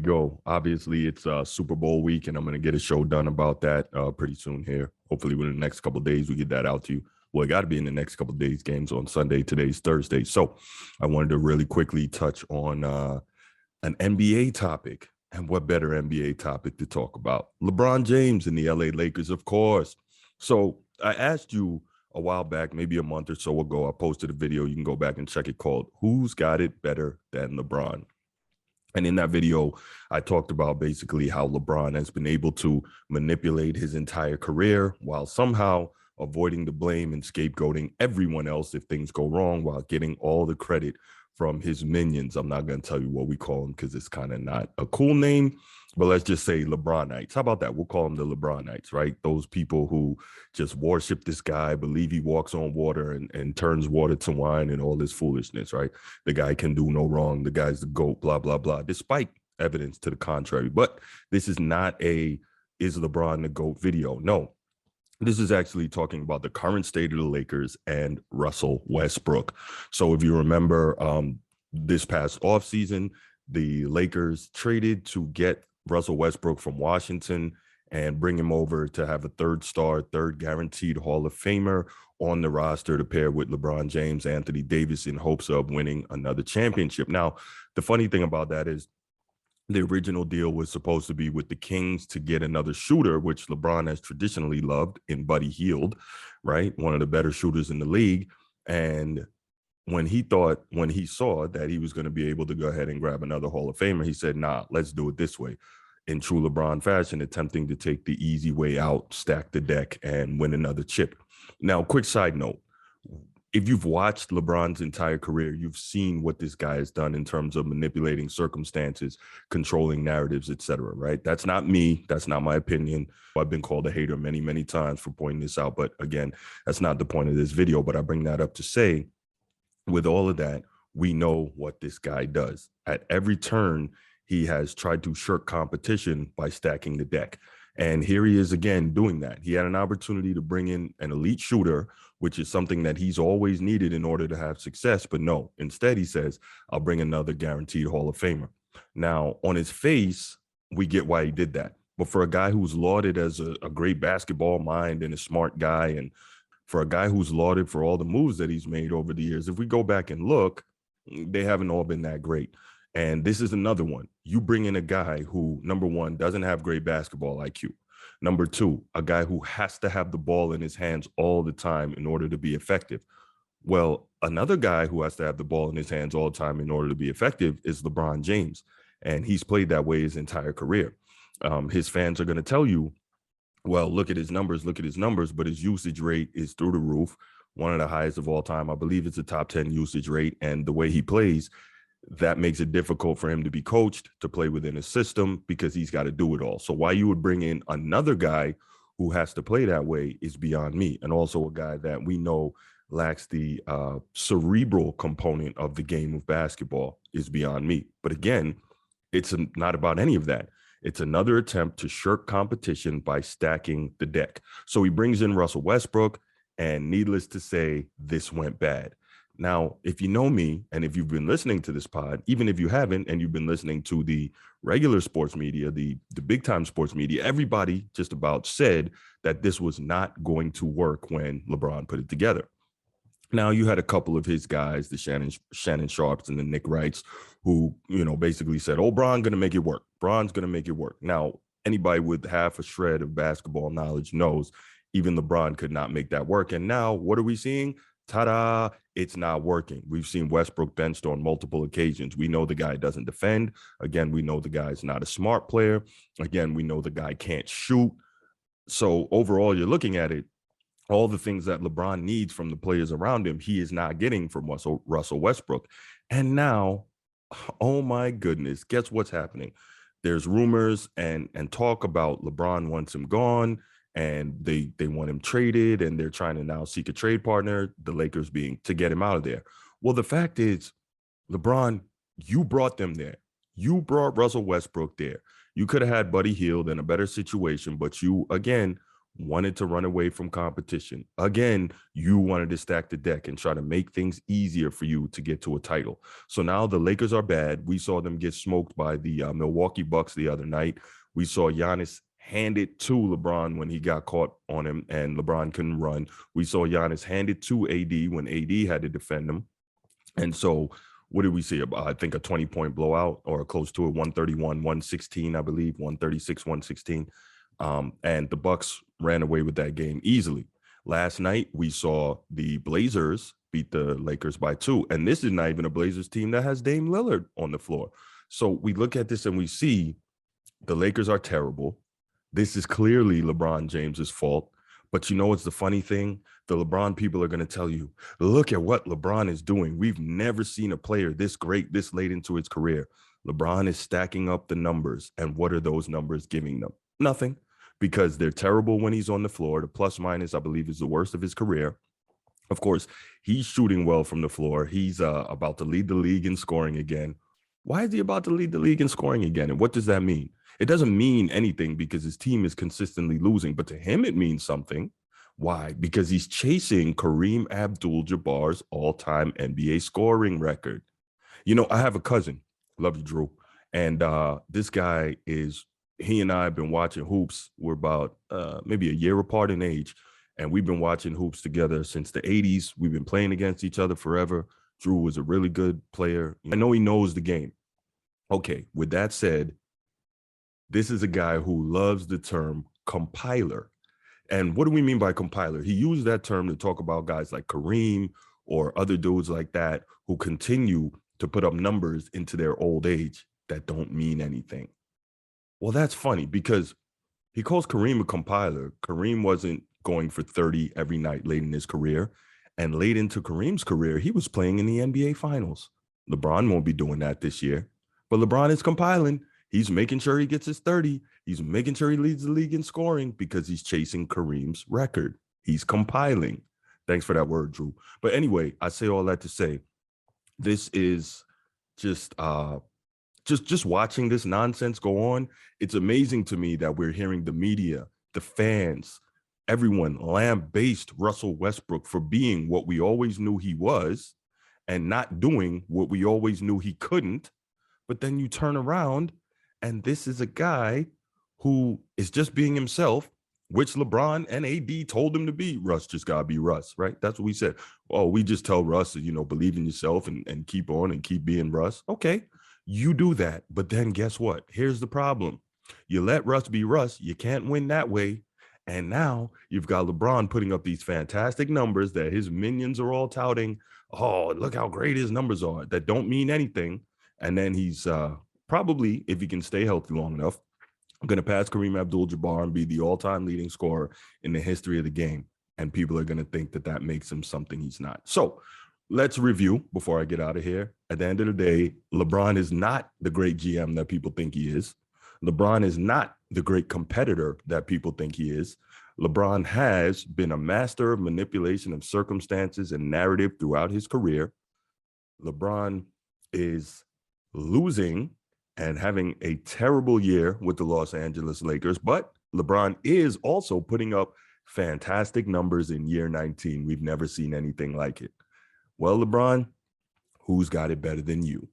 go. Obviously, it's Super Bowl week, and I'm going to get a show done about that pretty soon here. Hopefully, within the next couple of days, we get that out to you. Well, it got to be in the next couple of days. Games on Sunday. Today's Thursday. So I wanted to really quickly touch on an NBA topic. And what better NBA topic to talk about? LeBron James and the LA Lakers, of course. So I asked you a while back, maybe a month or so ago, I posted a video. You can go back and check it, called "Who's Got It Better Than LeBron?" And in that video, I talked about basically how LeBron has been able to manipulate his entire career while somehow avoiding the blame and scapegoating everyone else if things go wrong, while getting all the credit from his minions. I'm not going to tell you what we call them because it's kind of not a cool name, but let's just say LeBronites. How about that? We'll call them the LeBronites, right? Those people who just worship this guy, believe he walks on water and turns water to wine and all this foolishness, right? The guy can do no wrong. The guy's the GOAT, blah, blah, blah, despite evidence to the contrary. But this is not a "is LeBron the GOAT" video. No, this is actually talking about the current state of the Lakers and Russell Westbrook. So if you remember this past offseason, the Lakers traded to get Russell Westbrook from Washington and bring him over to have a third guaranteed Hall of Famer on the roster to pair with LeBron James, Anthony Davis, in hopes of winning another championship. Now, the funny thing about that is the original deal was supposed to be with the Kings to get another shooter, which LeBron has traditionally loved, in Buddy Hield, right? One of the better shooters in the league. And when he saw that he was going to be able to go ahead and grab another Hall of Famer, he said, nah, let's do it this way. In true LeBron fashion, attempting to take the easy way out, stack the deck, and win another chip. Now, quick side note. If you've watched LeBron's entire career, you've seen what this guy has done in terms of manipulating circumstances, controlling narratives, etc. Right? That's not me. That's not my opinion. I've been called a hater many, many times for pointing this out. But again, that's not the point of this video. But I bring that up to say, with all of that, we know what this guy does. At every turn, he has tried to shirk competition by stacking the deck. And here he is again doing that. He had an opportunity to bring in an elite shooter, which is something that he's always needed in order to have success. But no, instead he says, I'll bring another guaranteed Hall of Famer. Now, on his face, we get why he did that. But for a guy who's lauded as a great basketball mind and a smart guy, and for a guy who's lauded for all the moves that he's made over the years, if we go back and look, they haven't all been that great. And this is another one. You bring in a guy who, number one, doesn't have great basketball IQ. Number two, a guy who has to have the ball in his hands all the time in order to be effective. Well, another guy who has to have the ball in his hands all the time in order to be effective is LeBron James. And he's played that way his entire career. His fans are going to tell you, well, look at his numbers, but his usage rate is through the roof, one of the highest of all time. I believe it's a top 10 usage rate. And the way he plays, that makes it difficult for him to be coached, to play within a system, because he's got to do it all. So why you would bring in another guy who has to play that way is beyond me. And also a guy that we know lacks the cerebral component of the game of basketball is beyond me. But again, it's not about any of that. It's another attempt to shirk competition by stacking the deck. So he brings in Russell Westbrook, and needless to say, this went bad. Now, if you know me, and if you've been listening to this pod, even if you haven't, and you've been listening to the regular sports media, the big time sports media, everybody just about said that this was not going to work when LeBron put it together. Now, you had a couple of his guys, the Shannon Sharps and the Nick Wrights, who, basically said, oh, Bron's going to make it work. Bron's going to make it work. Now, anybody with half a shred of basketball knowledge knows even LeBron could not make that work. And now what are we seeing? Ta-da, it's not working. We've seen Westbrook benched on multiple occasions. We know the guy doesn't defend. Again, we know the guy's not a smart player. Again, we know the guy can't shoot. So overall, you're looking at it, all the things that LeBron needs from the players around him, he is not getting from Russell Westbrook. And now, oh my goodness, guess what's happening? There's rumors and talk about LeBron wants him gone, and they want him traded, and they're trying to now seek a trade partner, the Lakers being, to get him out of there. Well, the fact is, LeBron, you brought them there. You brought Russell Westbrook there. You could have had Buddy Hield in a better situation, but you, again, wanted to run away from competition. Again, you wanted to stack the deck and try to make things easier for you to get to a title. So now the Lakers are bad. We saw them get smoked by the Milwaukee Bucks the other night. We saw Giannis hand it to LeBron when he got caught on him and LeBron couldn't run. We saw Giannis hand it to AD when AD had to defend him. And so what did we see? I think a 20-point blowout or close to it, 131, 116, I believe, 136, 116. And the Bucks ran away with that game easily. Last night, we saw the Blazers beat the Lakers by 2. And this is not even a Blazers team that has Dame Lillard on the floor. So we look at this and we see the Lakers are terrible. This is clearly LeBron James's fault. But you know what's the funny thing? The LeBron people are going to tell you, look at what LeBron is doing. We've never seen a player this great, this late into his career. LeBron is stacking up the numbers. And what are those numbers giving them? Nothing, because they're terrible when he's on the floor. The plus minus, I believe, is the worst of his career. Of course, he's shooting well from the floor. He's about to lead the league in scoring again. Why is he about to lead the league in scoring again? And what does that mean? It doesn't mean anything because his team is consistently losing, but to him, it means something. Why? Because he's chasing Kareem Abdul-Jabbar's all-time NBA scoring record. You know, I have a cousin, love you, Drew, and this guy he and I have been watching hoops. We're about maybe a year apart in age, and we've been watching hoops together since the 80s. We've been playing against each other forever. Drew was a really good player. I know he knows the game. Okay, with that said, this is a guy who loves the term compiler. And what do we mean by compiler? He used that term to talk about guys like Kareem or other dudes like that who continue to put up numbers into their old age that don't mean anything. Well, that's funny because he calls Kareem a compiler. Kareem wasn't going for 30 every night late in his career. And late into Kareem's career, he was playing in the NBA Finals. LeBron won't be doing that this year. But LeBron is compiling. He's making sure he gets his 30. He's making sure he leads the league in scoring because he's chasing Kareem's record. He's compiling. Thanks for that word, Drew. But anyway, I say all that to say, this is just watching this nonsense go on. It's amazing to me that we're hearing the media, the fans, everyone lambaste Russell Westbrook for being what we always knew he was and not doing what we always knew he couldn't. But then you turn around and this is a guy who is just being himself, which LeBron and AD told him to be. Russ just got to be Russ, right? That's what we said. Oh, we just tell Russ, believe in yourself and keep on and keep being Russ. Okay, you do that. But then guess what? Here's the problem. You let Russ be Russ. You can't win that way. And now you've got LeBron putting up these fantastic numbers that his minions are all touting. Oh, look how great his numbers are. That don't mean anything. And then he's probably, if he can stay healthy long enough, going to pass Kareem Abdul-Jabbar and be the all-time leading scorer in the history of the game. And people are going to think that makes him something he's not. So let's review before I get out of here. At the end of the day, LeBron is not the great GM that people think he is. LeBron is not the great competitor that people think he is. LeBron has been a master of manipulation of circumstances and narrative throughout his career. LeBron is losing and having a terrible year with the Los Angeles Lakers, but LeBron is also putting up fantastic numbers in year 19. We've never seen anything like it. Well, LeBron, who's got it better than you?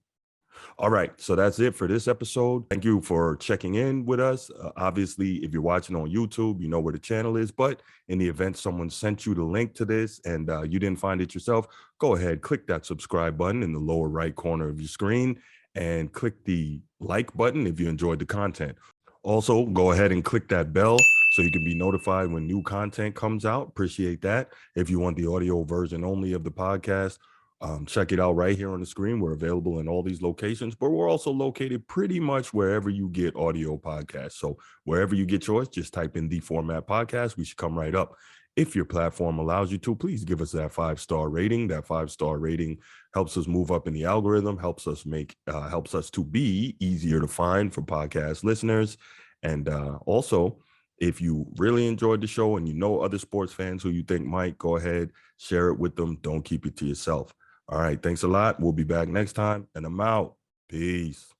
All right, so that's it for this episode. Thank you for checking in with us. Obviously, if you're watching on YouTube, you know where the channel is, but in the event someone sent you the link to this and you didn't find it yourself, go ahead, click that subscribe button in the lower right corner of your screen and click the like button if you enjoyed the content. Also, go ahead and click that bell so you can be notified when new content comes out. Appreciate that. If you want the audio version only of the podcast, check it out right here on the screen. We're available in all these locations, but we're also located pretty much wherever you get audio podcasts. So wherever you get yours, just type in The Format Podcast. We should come right up. If your platform allows you to, please give us that 5-star rating. That 5-star rating helps us move up in the algorithm, helps us to be easier to find for podcast listeners. And also, if you really enjoyed the show and you know other sports fans who you think might, go ahead, share it with them. Don't keep it to yourself. All right. Thanks a lot. We'll be back next time, and I'm out. Peace.